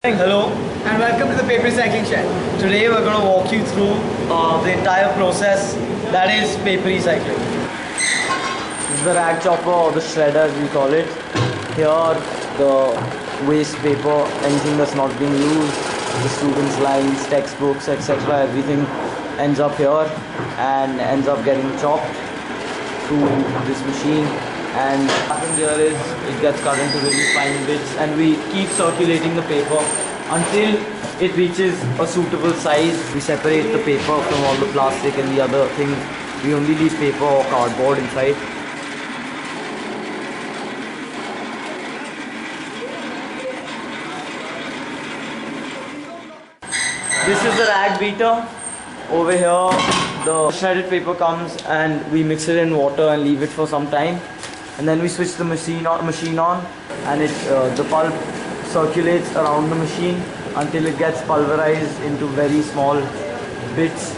Hello and welcome to the paper recycling shed. Today we're going to walk you through the entire process, that is paper recycling. This is the rag chopper or the shredder as we call it. Here the waste paper, anything that's not being used, the students' lines, textbooks, etc., everything ends up here and ends up getting chopped through this machine. And what happens here is it gets cut into really fine bits and we keep circulating the paper until it reaches a suitable size. We separate the paper from all the plastic and the other things. We only leave paper or cardboard inside. This is the rag beater. Over here the shredded paper comes and we mix it in water and leave it for some time. And then we switch the machine on and the pulp circulates around the machine until it gets pulverized into very small bits.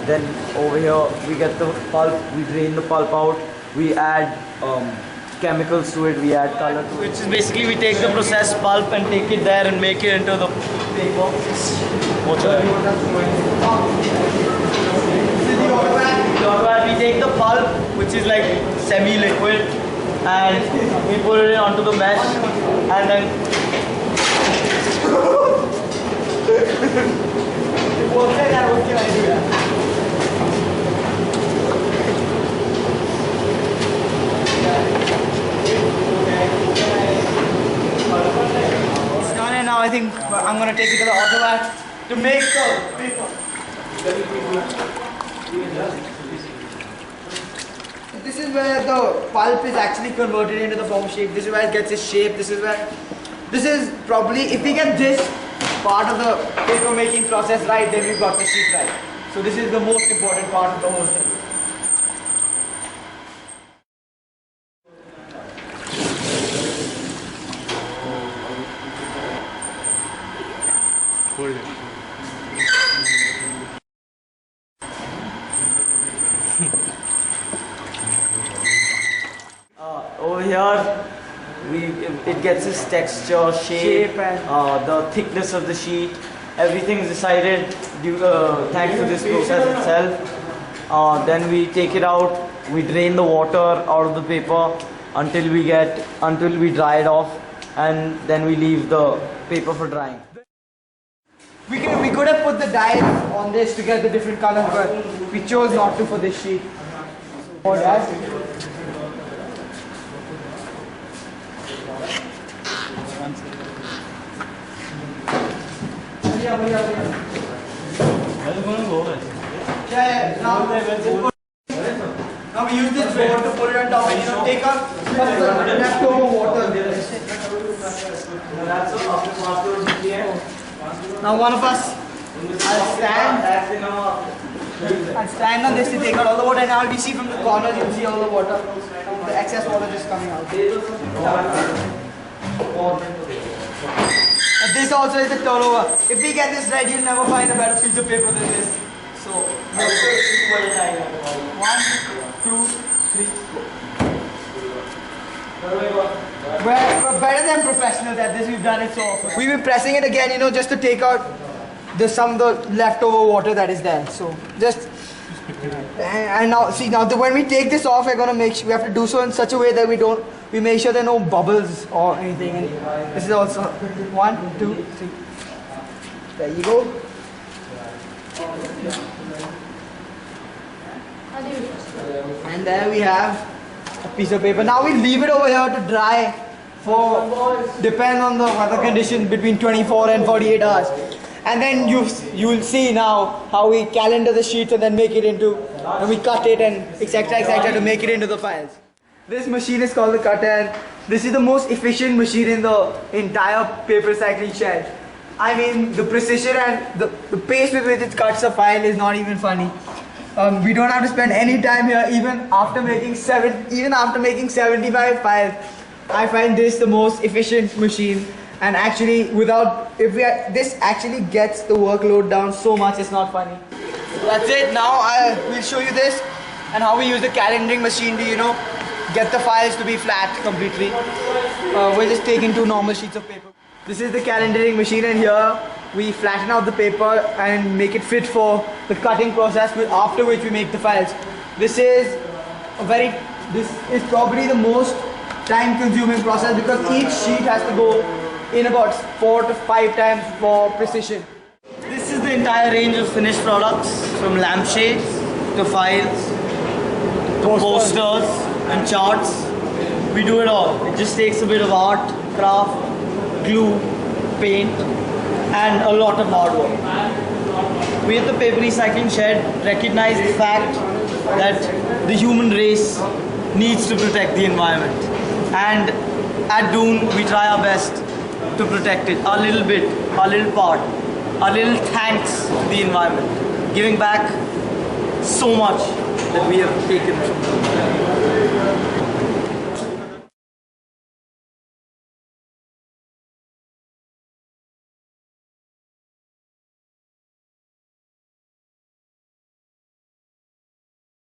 Then over here we get the pulp, we drain the pulp out, we add chemicals to it, we add color to it. Which is basically we take the processed pulp and take it there and make it into the paper. We take the pulp, which is like semi-liquid, and we put it onto the mesh, and then what can I do that? It's done, and now I think I'm gonna take it to the automat to make the paper. This is where the pulp is actually converted into the foam shape. This is where it gets its shape. This is probably, if we get this part of the paper making process right, then we've got the sheet right. So this is the most important part of the whole thing. Hold it. Over here, it gets its texture, shape and the thickness of the sheet. Everything is decided thanks to this process itself. Then we take it out, we drain the water out of the paper until we dry it off, and then we leave the paper for drying. We could have put the dye on this to get the different colors, but we chose not to for this sheet. Or that. Now we use this board to put it on top and take out the leftover water. Now one of us will stand on this to take out all the water, and now we see from the corners, you'll see all the water, the excess water just coming out. This also is the turnover. If we get this right, you'll never find a better piece of paper than this. So, 1, 2, 3, 4. We're better than professionals at this. We've done it so often. We've been pressing it again, just to take out some of the leftover water that is there. So just and now see, when we take this off, we're gonna make sure we have to do so in such a way that we make sure there are no bubbles or anything. And this is also 1, 2, 3. There you go. And there we have a piece of paper. Now we leave it over here to dry for, depend on the weather conditions, between 24 and 48 hours. And then you'll see now how we calendar the sheets and then make it into, and we cut it and etc. to make it into the files. This machine is called the cutter, and this is the most efficient machine in the entire paper recycling shed. I mean, the precision and the pace with which it cuts a file is not even funny. We don't have to spend any time here, even after making 75 files. I find this the most efficient machine, and actually this actually gets the workload down so much, it's not funny. So that's it. Now we'll show you this and how we use the calendaring machine to get the files to be flat completely. We're just taking 2 normal sheets of paper. This is the calendaring machine, and here we flatten out the paper and make it fit for the cutting process, after which we make the files. This is probably the most time consuming process because each sheet has to go in about 4 to 5 times for precision. This is the entire range of finished products, from lampshades to files, posters and charts. We do it all. It just takes a bit of art, craft, glue, paint and a lot of hard work. We at the paper recycling shed recognize the fact that the human race needs to protect the environment, and at Doon we try our best to protect it, our little bit, our little part, our little thanks to the environment, giving back so much that we have taken from them.